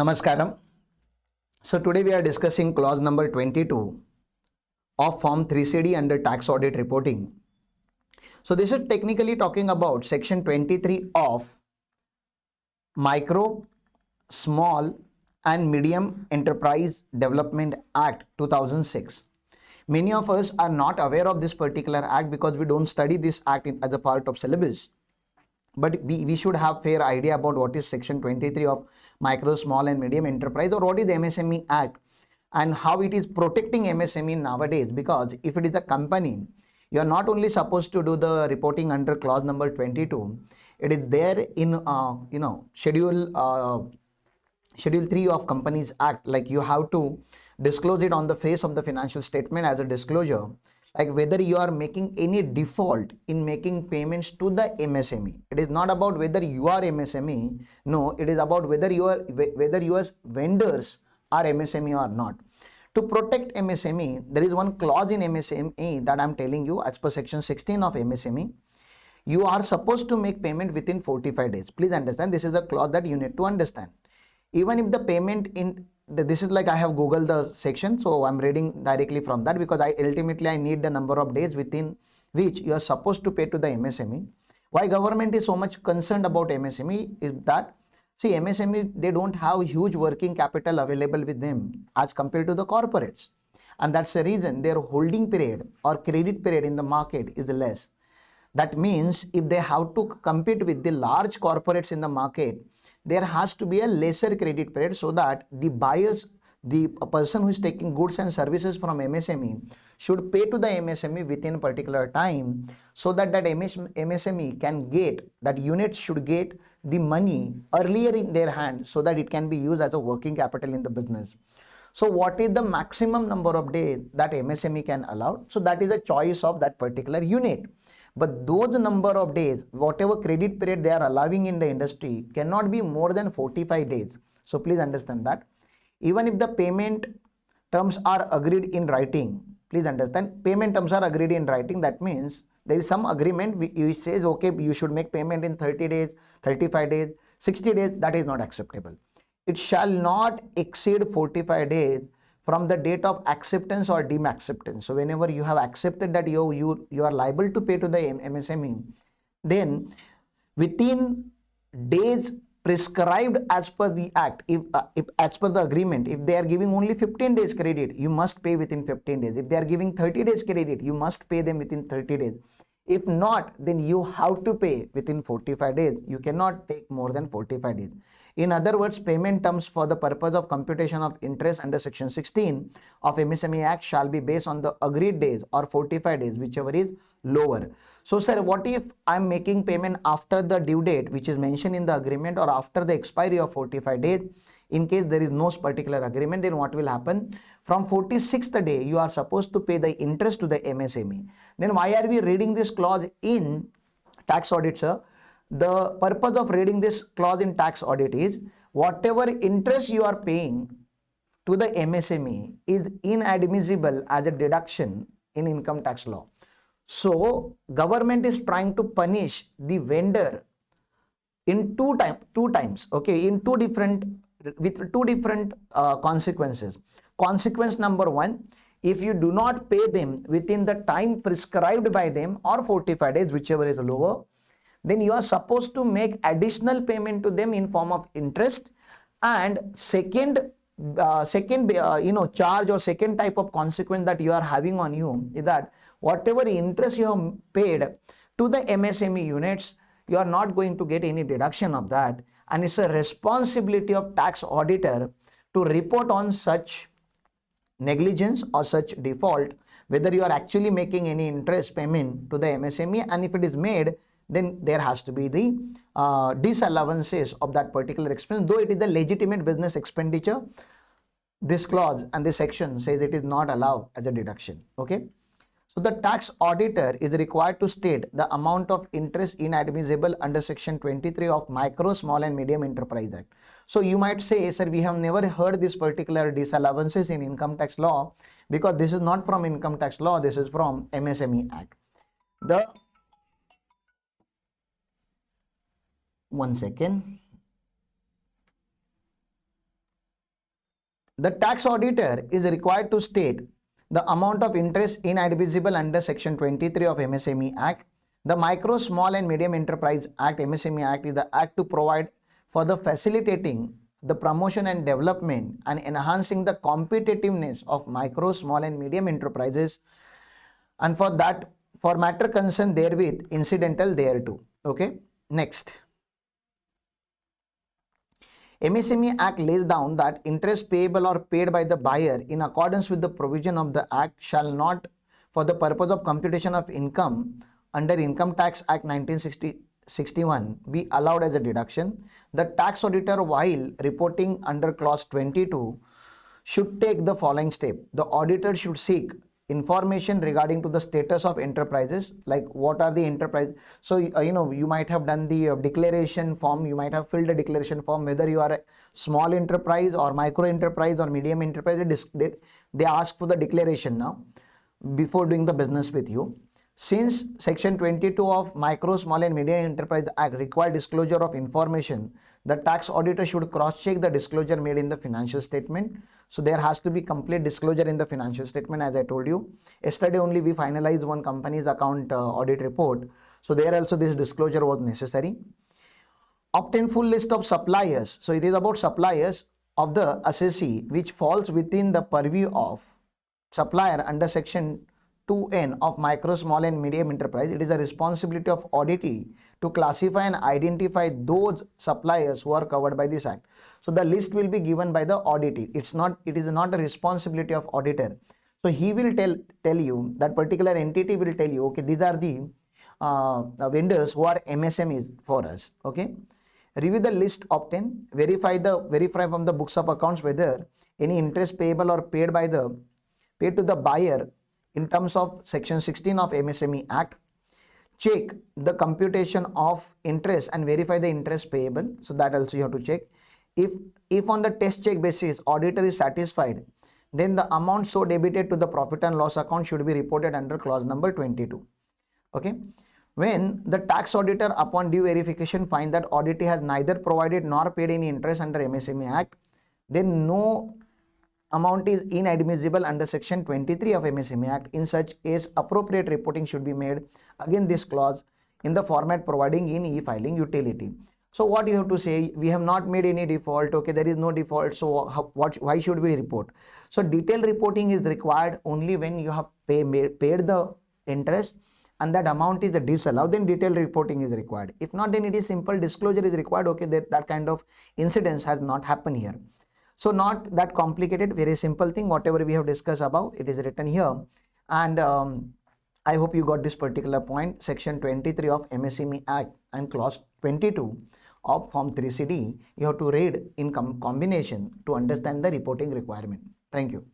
Namaskaram. So today we are discussing clause number 22 of Form 3CD under tax audit reporting. So this is technically talking about section 23 of Micro, Small and Medium Enterprise Development Act 2006. Many of us are not aware of this particular act because we don't study this act as a part of syllabus. But we should have fair idea about what is section 23 of micro, small and medium enterprise, or what is the MSME Act and how it is protecting MSME nowadays. Because if it is a company, you are not only supposed to do the reporting under clause number 22, it is there in schedule 3 of Companies Act. Like you have to disclose it on the face of the financial statement as a disclosure, like whether you are making any default in making payments to the MSME. It is not about whether you are MSME. No, it is about whether your vendors are MSME or not. To protect MSME, there is one clause in MSME that I am telling you as per section 16 of MSME. You are supposed to make payment within 45 days. Please understand, this is a clause that you need to understand. Even if the payment this is like I have googled the section, so I'm reading directly from that because I need the number of days within which you are supposed to pay to the MSME. Why government is so much concerned about MSME is that, see, MSME, they don't have huge working capital available with them as compared to the corporates, and that's the reason their holding period or credit period in the market is less. That means if they have to compete with the large corporates in the market, there has to be a lesser credit period so that the buyers, the person who is taking goods and services from MSME should pay to the MSME within a particular time, so that MSME can get, that unit should get the money earlier in their hand so that it can be used as a working capital in the business. So what is the maximum number of days that MSME can allow? So that is a choice of that particular unit. But those number of days, whatever credit period they are allowing in the industry, cannot be more than 45 days. So please understand that. Even if the payment terms are agreed in writing, please understand, payment terms are agreed in writing. That means there is some agreement which says, okay, you should make payment in 30 days, 35 days, 60 days. That is not acceptable. It shall not exceed 45 days from the date of acceptance or deemed acceptance. So whenever you have accepted that you are liable to pay to the MSME, then within days prescribed as per the act, if as per the agreement, if they are giving only 15 days credit, you must pay within 15 days. If they are giving 30 days credit, you must pay them within 30 days. If not, then you have to pay within 45 days. You cannot take more than 45 days. In other words, payment terms for the purpose of computation of interest under section 16 of MSME Act shall be based on the agreed days or 45 days, whichever is lower. So sir, what if I'm making payment after the due date which is mentioned in the agreement or after the expiry of 45 days? In case there is no particular agreement, then what will happen? From 46th day, you are supposed to pay the interest to the MSME. Then why are we reading this clause in tax audit, sir? The purpose of reading this clause in tax audit is whatever interest you are paying to the MSME is inadmissible as a deduction in income tax law. So government is trying to punish the vendor in two times, okay, in with two different consequences. Consequence number one, if you do not pay them within the time prescribed by them or 45 days, whichever is lower, then you are supposed to make additional payment to them in form of interest. And second charge or second type of consequence that you are having on you is that whatever interest you have paid to the MSME units, you are not going to get any deduction of that, and it's a responsibility of tax auditor to report on such negligence or such default, whether you are actually making any interest payment to the MSME, and if it is made, then there has to be the disallowances of that particular expense, though it is a legitimate business expenditure. This clause and this section says it is not allowed as a deduction. Okay. So the tax auditor is required to state the amount of interest inadmissible under section 23 of Micro, Small and Medium Enterprise Act. So you might say, sir, we have never heard this particular disallowances in income tax law because this is not from income tax law, this is from MSME Act. One second. the tax auditor is required to state the amount of interest inadmissible under Section 23 of MSME Act. The Micro, Small and Medium Enterprise Act, MSME Act, is the act to provide for the facilitating the promotion and development and enhancing the competitiveness of micro, small and medium enterprises, and for that, for matter concerned therewith incidental thereto. Okay, next. MSME Act lays down that interest payable or paid by the buyer in accordance with the provision of the Act shall not, for the purpose of computation of income under Income Tax Act 1961, be allowed as a deduction. The tax auditor, while reporting under clause 22, should take the following step. The auditor should seek information regarding to the status of enterprises, like what are the enterprise. So you might have done the declaration form, you might have filled a declaration form, whether you are a small enterprise or micro enterprise or medium enterprise. They ask for the declaration now before doing the business with you. Since Section 22 of Micro, Small and Medium Enterprise Act require disclosure of information, the tax auditor should cross-check the disclosure made in the financial statement. So there has to be complete disclosure in the financial statement, as I told you. Yesterday only we finalized one company's account audit report. So there also this disclosure was necessary. Obtain full list of suppliers. So it is about suppliers of the assessee which falls within the purview of supplier under Section 2N of Micro, Small and Medium Enterprise. It is the responsibility of auditee to classify and identify those suppliers who are covered by this act. So the list will be given by the auditee. It is not a responsibility of auditor. So he will tell you, that particular entity will tell you, okay, these are the vendors who are MSMEs for us. Okay, review the list obtained, verify from the books of accounts whether any interest payable or paid to the buyer in terms of Section 16 of MSME Act. Check the computation of interest and verify the interest payable. So that also you have to check. If on the test check basis auditor is satisfied, then the amount so debited to the profit and loss account should be reported under clause number 22. Okay. When the tax auditor upon due verification find that auditee has neither provided nor paid any interest under MSME Act, then no amount is inadmissible under Section 23 of MSME Act. In such case, appropriate reporting should be made again this clause in the format providing in e-filing utility. So what you have to say, we have not made any default. Okay, there is no default. So why should we report? So detailed reporting is required only when you have paid the interest and that amount is disallowed, then detailed reporting is required. If not, then it is simple disclosure is required. Okay, that kind of incidence has not happened here. So not that complicated, very simple thing. Whatever we have discussed above, it is written here. And I hope you got this particular point. Section 23 of MSME Act and clause 22 of Form 3CD, you have to read in combination to understand the reporting requirement. Thank you.